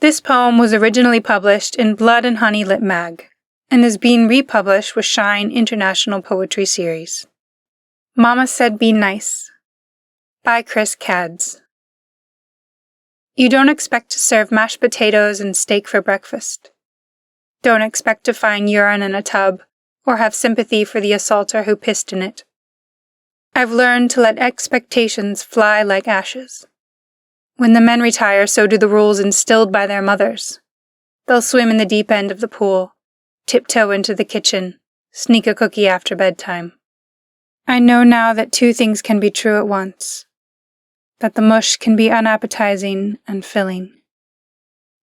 This poem was originally published in Blood and Honey Lit Mag, and is being republished with Shine International Poetry Series. Mama Said Be Nice, by Chris Cads. You don't expect to serve mashed potatoes and steak for breakfast. Don't expect to find urine in a tub, or have sympathy for the assaulter who pissed in it. I've learned to let expectations fly like ashes. When the men retire, so do the rules instilled by their mothers. They'll swim in the deep end of the pool, tiptoe into the kitchen, sneak a cookie after bedtime. I know now that two things can be true at once. That the mush can be unappetizing and filling.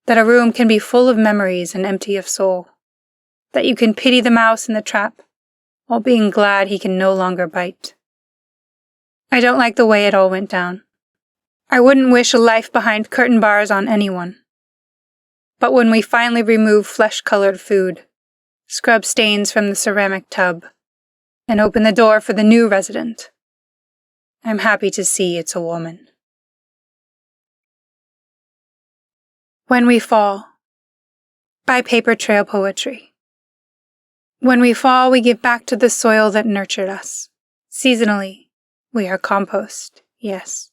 That a room can be full of memories and empty of soul. That you can pity the mouse in the trap, while being glad he can no longer bite. I don't like the way it all went down. I wouldn't wish a life behind curtain bars on anyone. But when we finally remove flesh-colored food, scrub stains from the ceramic tub, and open the door for the new resident, I'm happy to see it's a woman. When We Fall, by Paper Trail Poetry. When we fall, we give back to the soil that nurtured us. Seasonally, we are compost, yes,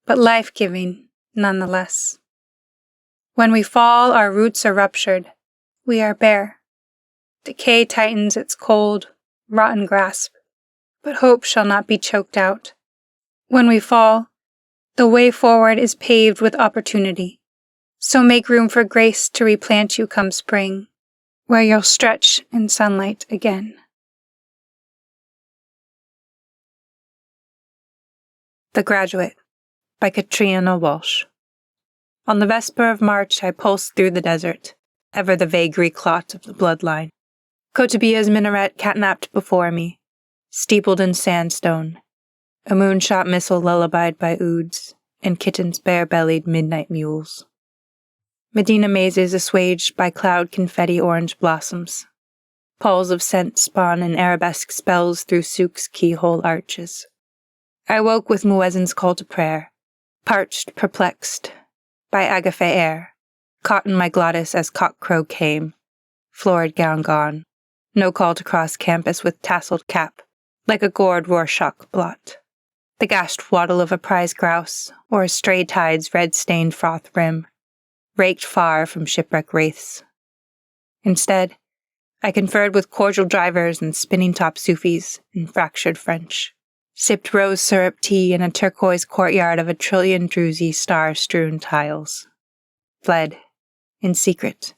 but life-giving nonetheless. When we fall, our roots are ruptured. We are bare. Decay tightens its cold, rotten grasp, but hope shall not be choked out. When we fall, the way forward is paved with opportunity. So make room for grace to replant you come spring, where you'll stretch in sunlight again. The Graduate, by Catriona Walsh. On the vesper of March I pulsed through the desert, ever the vagary clot of the bloodline. Cotabia's minaret catnapped before me, steepled in sandstone, a moonshot missile lullabied by ouds, and kittens bare-bellied midnight mules. Medina mazes assuaged by cloud confetti orange blossoms. Palls of scent spawn in arabesque spells through souk's keyhole arches. I woke with Muezzin's call to prayer, parched, perplexed, by agafe air, caught in my glottis as cockcrow came, florid gown gone, no call to cross campus with tasseled cap, like a gored Rorschach blot. The gashed waddle of a prize grouse, or a stray tide's red-stained froth rim, raked far from shipwreck wraiths. Instead, I conferred with cordial drivers and spinning-top Sufis in fractured French, sipped rose syrup tea in a turquoise courtyard of a trillion druzy star-strewn tiles, fled, in secret,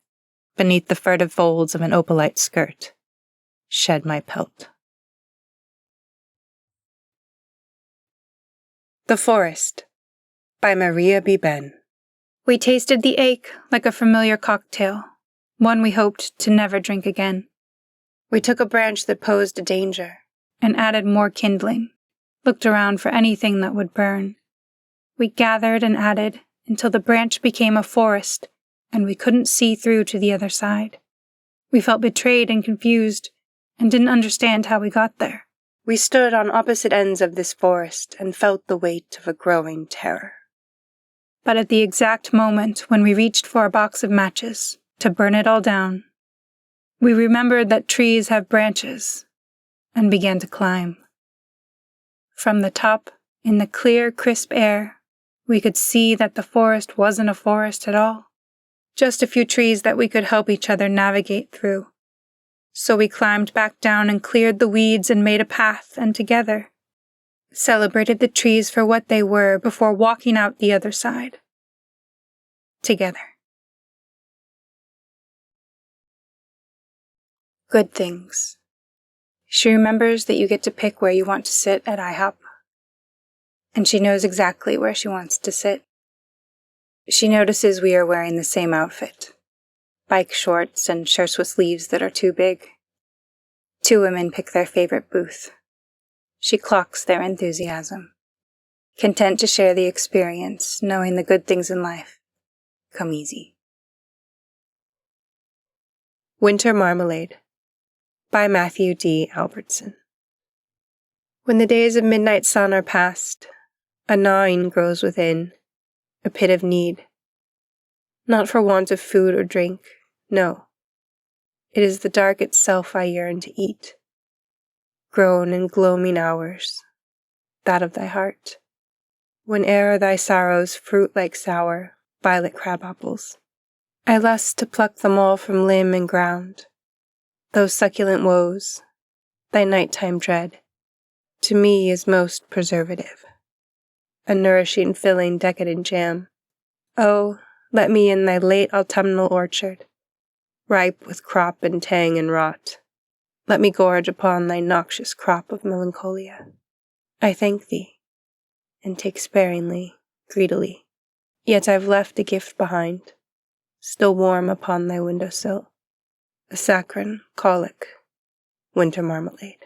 beneath the furtive folds of an opalite skirt, shed my pelt. The Forest, by Maria B. Ben. We tasted the ache like a familiar cocktail, one we hoped to never drink again. We took a branch that posed a danger, and added more kindling, looked around for anything that would burn. We gathered and added until the branch became a forest, and we couldn't see through to the other side. We felt betrayed and confused, and didn't understand how we got there. We stood on opposite ends of this forest and felt the weight of a growing terror. But at the exact moment when we reached for a box of matches to burn it all down, we remembered that trees have branches, and began to climb. From the top, in the clear, crisp air, we could see that the forest wasn't a forest at all, just a few trees that we could help each other navigate through. So we climbed back down and cleared the weeds and made a path, and together celebrated the trees for what they were before walking out the other side. Together. Good things. She remembers that you get to pick where you want to sit at IHOP. And she knows exactly where she wants to sit. She notices we are wearing the same outfit. Bike shorts and shirts with sleeves that are too big. Two women pick their favorite booth. She clocks their enthusiasm, content to share the experience, knowing the good things in life come easy. Winter Marmalade, by Matthew D. Albertson. When the days of midnight sun are past, a gnawing grows within, a pit of need. not for want of food or drink, no. It is the dark itself I yearn to eat, grown in gloaming hours, that of thy heart, whene'er thy sorrows fruit like sour violet crab-apples. I lust to pluck them all from limb and ground, those succulent woes, thy nighttime dread, to me is most preservative, a nourishing filling decadent jam. Oh, let me in thy late autumnal orchard, ripe with crop and tang and rot, let me gorge upon thy noxious crop of melancholia. I thank thee, and take sparingly, greedily, yet I've left a gift behind, still warm upon thy window sill, a saccharine, colic, winter marmalade.